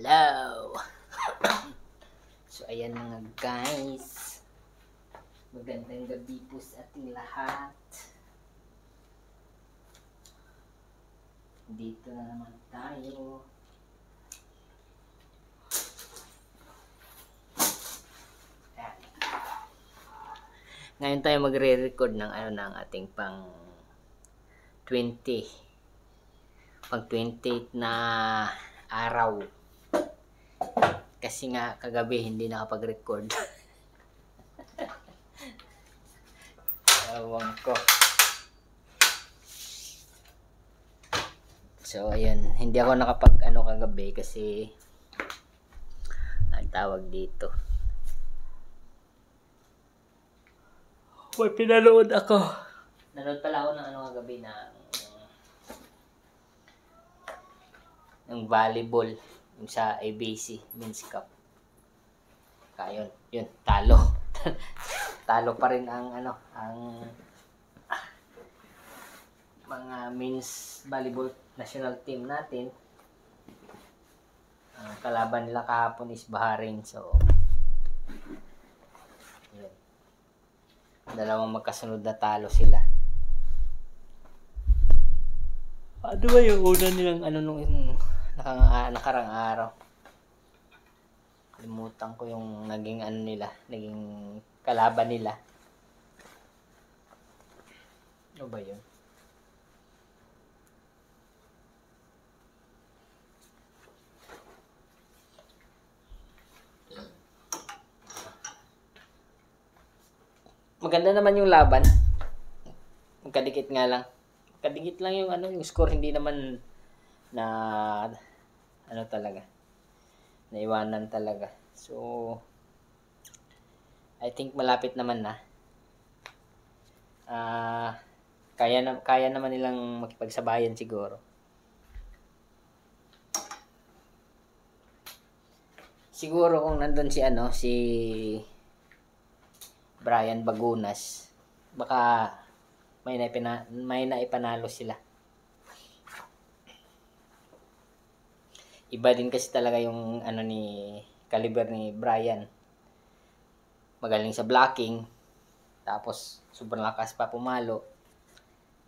Hello! So, ayan mga guys. Magandang gabi po sa ating lahat. Dito na naman tayo. Ayan. Ngayon tayo magre-record ng ng ating pang 28 na araw. Kasi nga kagabi hindi nakapag-record. Ewan ko. So ayun, hindi ako nakapag kagabi kasi nagtawag dito. May pinanood ako. Nanood pala ako ng kagabi ng volleyball yung sa ABC Men's Cup. Kaya yun, talo. Talo pa rin ang mga men's volleyball national team natin. Ang kalaban nila kahapon is Bahrain. So yun. Dalawang magkasunod na talo sila. Ano ba yung una nilang nung nakarang araw? Kalimutan ko yung naging naging kalaban nila. Ano ba yun? Maganda naman yung laban. Magkadikit nga lang. Kadikit lang yung yung score, hindi naman na talaga. Naiwanan talaga. So I think malapit naman na. Kaya naman nilang makipagsabayan siguro. Siguro kung nandun si Brian Bagunas, baka may naipanalo sila. Iba din kasi talaga yung caliber ni Brian. Magaling sa blocking, tapos sobrang lakas pa pumalo.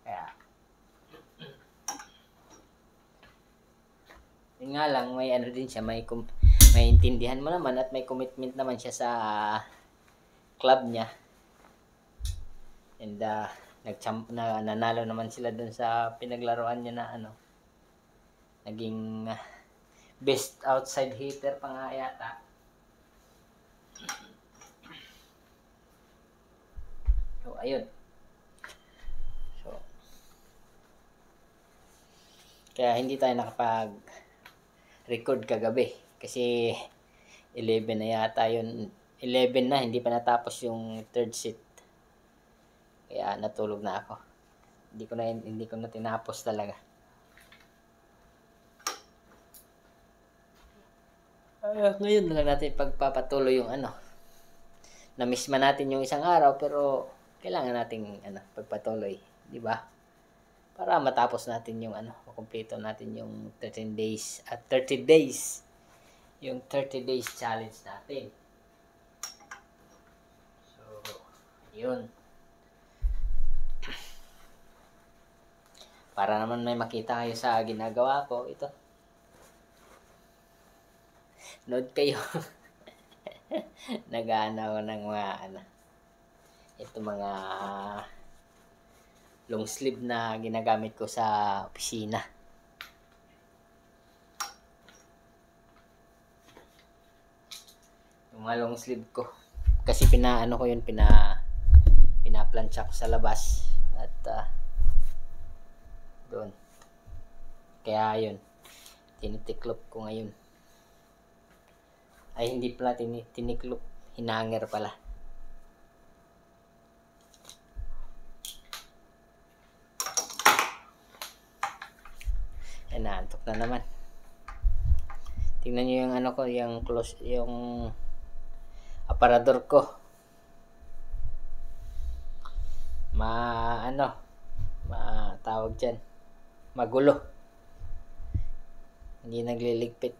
Kaya yun nga lang, may din siya, may intindihan mo naman at may commitment naman siya sa club niya. And nanalo naman sila dun sa pinaglaruan niya na naging best outside hitter pa nga yata. So ayun. So kaya hindi tayo nakapag-record kagabi kasi 11 na yata yun. 11 na, hindi pa natapos yung third set. Kaya natulog na ako. Hindi ko na tinapos talaga. Ngayon na lang natin pagpapatuloy yung na-miss man natin yung isang araw, pero kailangan nating pagpatuloy, di ba? Para matapos natin yung makumpleto natin yung 30 days. Yung 30 days challenge natin. So, yun. Para naman may makita kayo sa ginagawa ko, ito. Note kayo. Nag-aano ng mga long sleeve na ginagamit ko sa opisina. Yung mga long sleeve ko. Kasi pinaplansya ko sa labas. At doon. Kaya yun. Tinitiklop ko ngayon. Ay, hindi pala tiniklop. Hinanger pala. Yan, naantok na naman. Tingnan nyo yung yung close, yung aparador ko. Tawag dyan. Magulo. Hindi nagliligpit.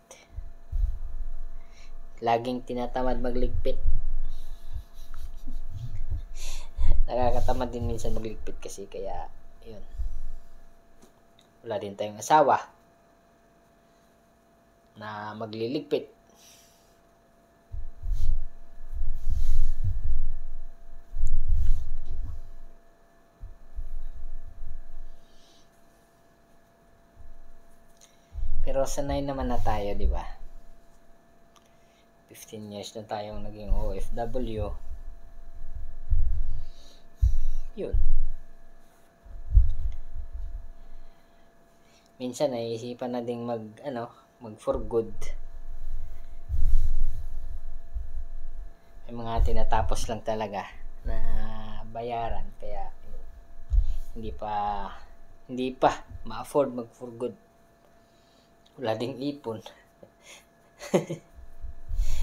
laging tinatamad magligpit. Nakakatamad din minsan magligpit kasi, kaya yun. Wala din tayong asawa na magliligpit. Pero sanay naman na tayo, di ba? 15 years na tayong naging OFW. Yun. Minsan naisipan na ding mag for good. May mga tinatapos lang talaga na bayaran, kaya hindi pa ma-afford mag for good. Wala ding ipon.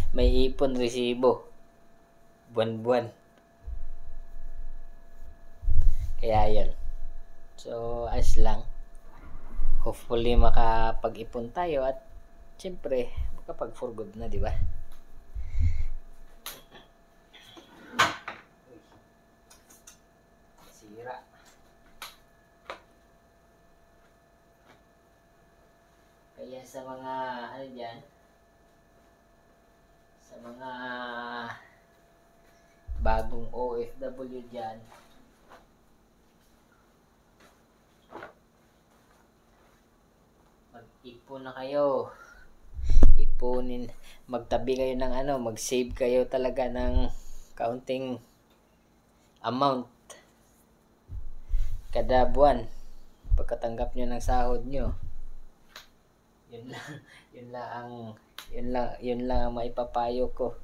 May ipon resibo buwan-buwan. Kaya yan. So, as lang. Hopefully makapag-ipon tayo at siyempre makapag for good na, di ba? Sira. Kaya sa mga dyan, sa mga bagong OFW dyan, mag-ipon na kayo. Ipunin, magtabi kayo ng mag-save kayo talaga ng kaunting amount kada buwan pagkatanggap nyo ng sahod nyo. Yun lang ang maipapayo ko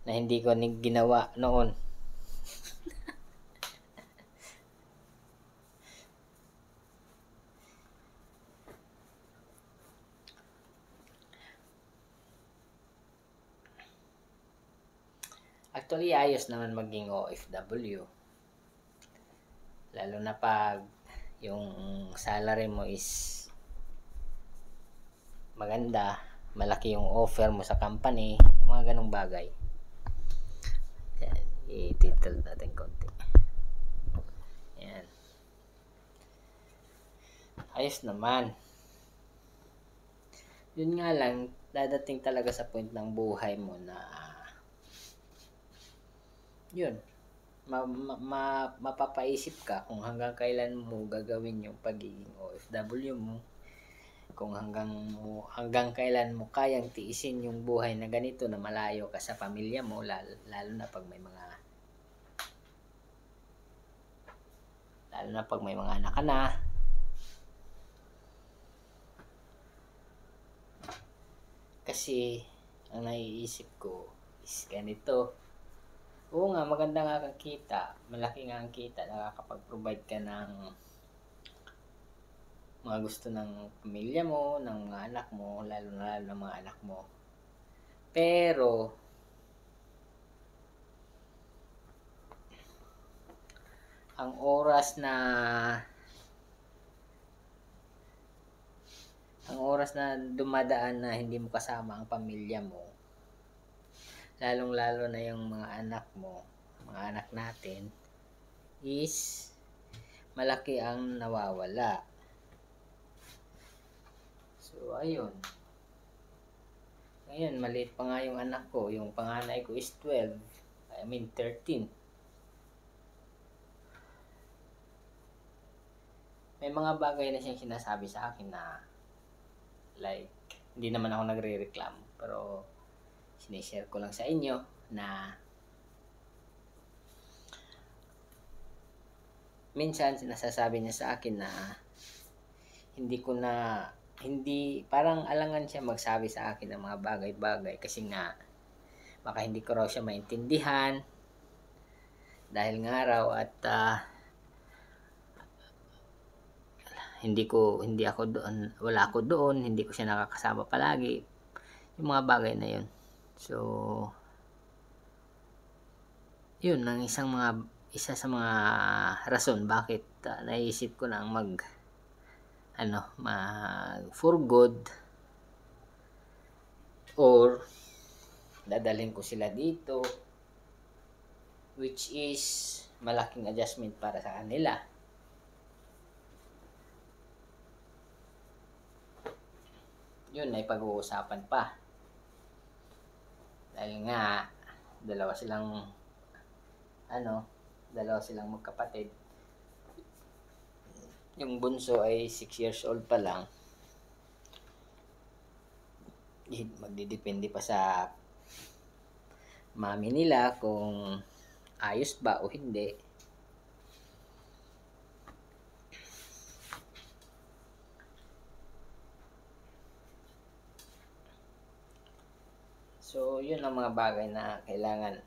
na hindi ko ginawa noon. Actually, ayos naman maging OFW. Lalo na pag yung salary mo is maganda, malaki yung offer mo sa company, yung mga ganong bagay. Yan, i-title natin konti. Yan. Ayos naman. Yun nga lang, dadating talaga sa point ng buhay mo na yun, mapapaisip ka kung hanggang kailan mo gagawin yung pagiging OFW mo, kung hanggang kailan mo kayang tiisin yung buhay na ganito na malayo ka sa pamilya mo, lalo na pag may mga anak ka na. Kasi ang naiisip ko is ganito. Oo nga, maganda nga kang kita, malaki nga ang kita, nakakapag-provide ka ng mga gusto ng pamilya mo, ng mga anak mo, lalo na ng mga anak mo. Pero ang oras na dumadaan na hindi mo kasama ang pamilya mo, lalong-lalo na yung mga anak mo, mga anak natin, is malaki ang nawawala. So, ayun. Ngayon, maliit pa nga yung anak ko. Yung panganay ko is 13. May mga bagay na siyang sinasabi sa akin na like, hindi naman ako nagre-reklamo, pero sinishare ko lang sa inyo na minsan sinasasabi niya sa akin na parang alangan siya magsabi sa akin ng mga bagay-bagay kasi nga baka hindi ko raw siya maintindihan dahil nga raw at wala ako doon, hindi ko siya nakakasama palagi, yung mga bagay na yun. So, yun ang isa sa mga rason bakit naisip ko nang mag for good or dadalhin ko sila dito, which is malaking adjustment para sa kanila. Yun ay pag-uusapan pa. Dahil nga, dalawa silang magkapatid. Yung bunso ay 6 years old pa lang. Magdidepende pa sa mami nila kung ayos ba o hindi. So, yun ang mga bagay na kailangan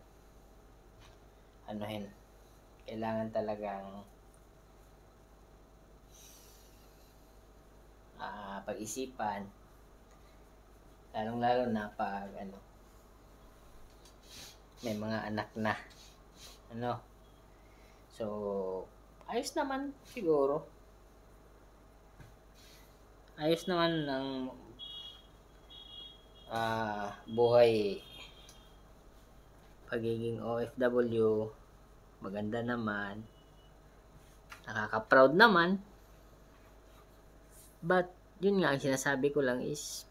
kailangan talagang pag-isipan, lalong-lalo na pag may mga anak na. So, ayos naman siguro. Ayos naman ng buhay, pagiging OFW, maganda naman, nakaka-proud naman. But yun nga, ang sinasabi ko lang is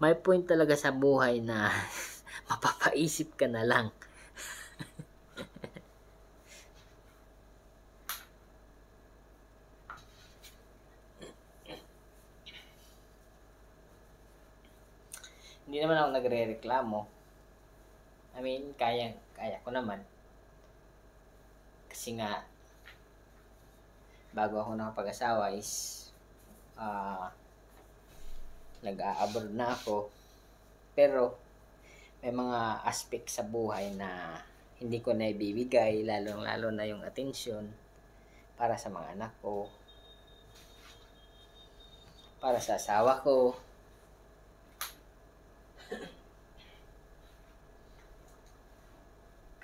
may point talaga sa buhay na mapapaisip ka na lang. Hindi naman ako nagre-reklamo. I mean, kaya ko naman. Kasi nga, bago ako nakapag-asawa is nag-a-abroad na ako. Pero may mga aspect sa buhay na hindi ko na ibibigay, lalo na yung atensyon para sa mga anak ko, para sa asawa ko.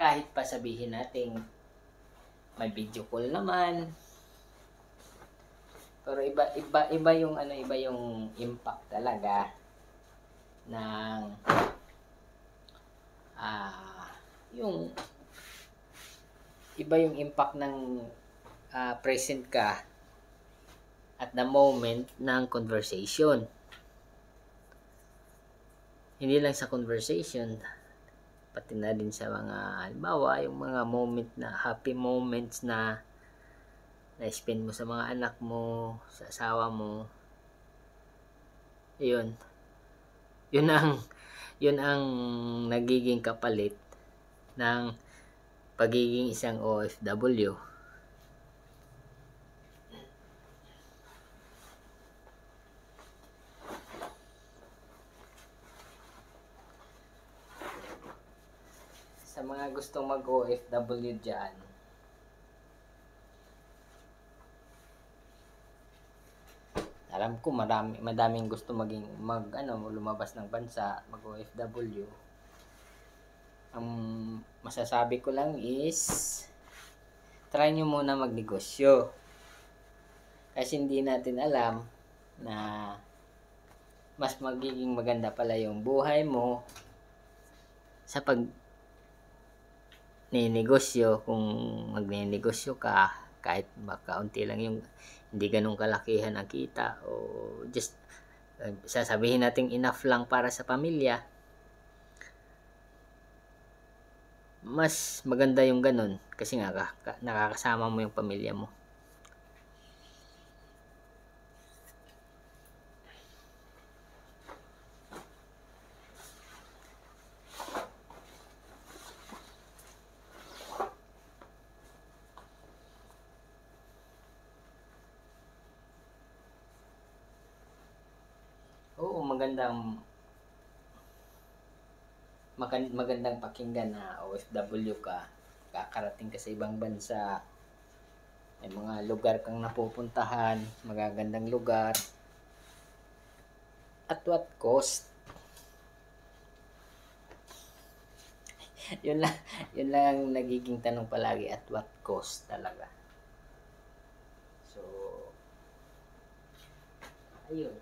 Kahit pa sabihin natin may video call naman, pero iba yung impact talaga ng yung iba yung impact ng present ka at the moment ng conversation. Hindi lang sa conversation, pati na din sa mga halimbawa yung mga happy moments na na-spend mo sa mga anak mo, sa asawa mo. Yun ang nagiging kapalit ng pagiging isang OFW. Sa mga gustong mag-OFW dyan, alam ko madaming gusto lumabas ng bansa, mag-OFW. Ang masasabi ko lang is try nyo muna magnegosyo. Kasi hindi natin alam na mas magiging maganda pala yung buhay mo sa ninegosyo kung magnenegosyo ka, kahit kaunti lang yung hindi ganun kalakihan ang kita o just sasabihin natin enough lang para sa pamilya. Mas maganda yung ganun kasi nga nakakasama mo yung pamilya mo. Oo, magandang pakinggan na OFW ka, kakarating ka sa ibang bansa, may mga lugar kang napupuntahan, magagandang lugar. At what cost? yun lang ang nagiging tanong palagi, at what cost talaga. So, ayun.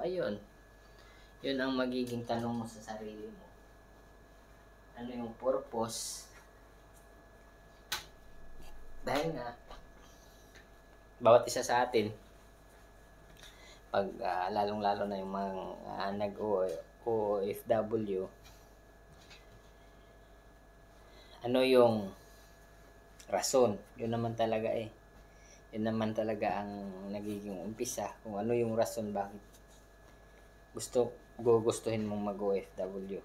ayun. Yun ang magiging tanong mo sa sarili mo. Ano yung purpose? Dahil nga, bawat isa sa atin, pag lalong-lalo na yung mga nag-OFW, ano yung rason? Yun naman talaga Yun naman talaga ang nagiging umpisa. Kung ano yung rason bakit gugustuhin mong mag-OFW.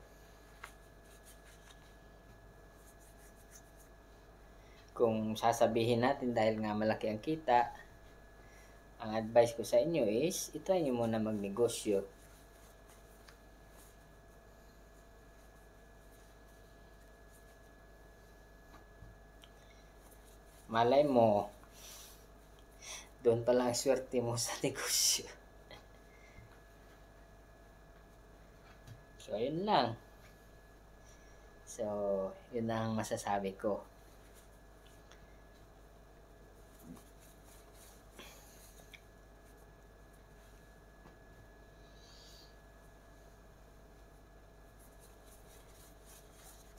Kung sasabihin natin dahil nga malaki ang kita, ang advice ko sa inyo is, itry nyo muna magnegosyo. Malay mo, doon pala ang swerte mo sa negosyo. So, yun lang. So, yun ang masasabi ko.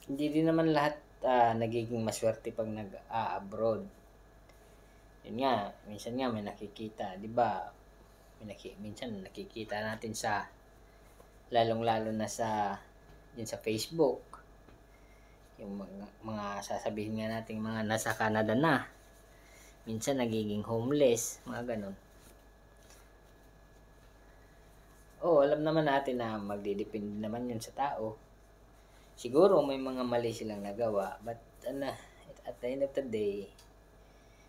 Hindi din naman lahat nagiging maswerte pag nag-abroad. Yun nga, minsan nga may nakikita, di ba? Minsan nakikita natin sa lalong-lalo na yun sa Facebook. Yung mga sasabihin nga natin mga nasa Canada na. Minsan nagiging homeless, mga ganun. Alam naman natin na magdidepende naman yun sa tao. Siguro may mga mali silang nagawa, but at the end of the day,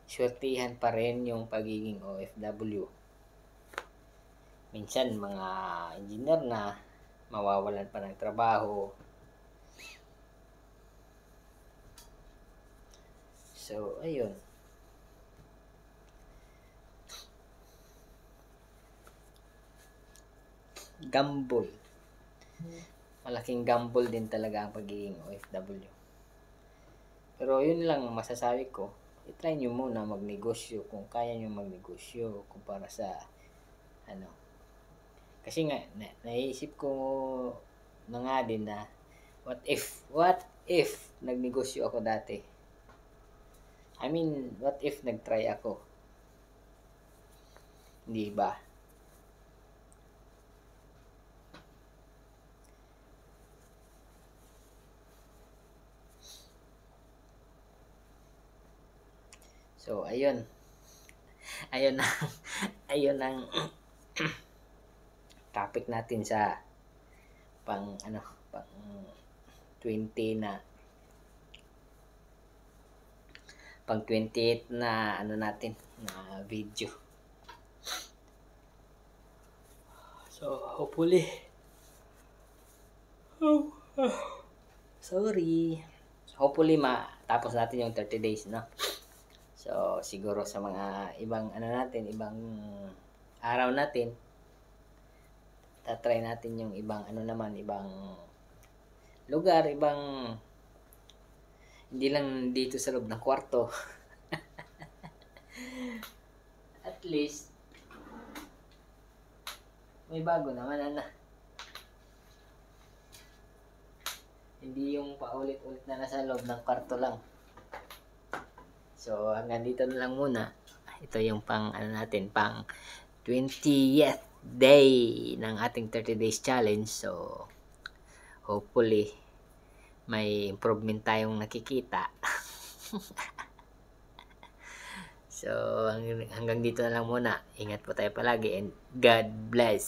swertihan pa rin yung pagiging OFW. Minsan mga engineer na mawawalan pa ng trabaho. So, ayun. Gamble. Malaking gamble din talaga ang pagiging OFW. Pero yun lang masasabi ko. I-try nyo muna magnegosyo kung kaya nyo magnegosyo kumpara sa kasi nga naisip ko na nga din na what if nagnegosyo ako dati. I mean, what if nagtry ako? Hindi ba? So, ayun. Ayun ang topic natin sa pang 20 na pang 28 na natin na video. So, hopefully hopefully matapos natin yung 30 days, no? So, siguro sa mga ibang ibang araw natin, tatry natin yung ibang ibang lugar, hindi lang dito sa loob ng kwarto. At least, may bago naman, Hindi yung paulit-ulit na nasa loob ng kwarto lang. So, hanggang dito na lang muna. Ito yung pang 20th day ng ating 30 days challenge. So, hopefully, may improvement tayong nakikita. So, hanggang dito na lang muna. Ingat po tayo palagi and God bless.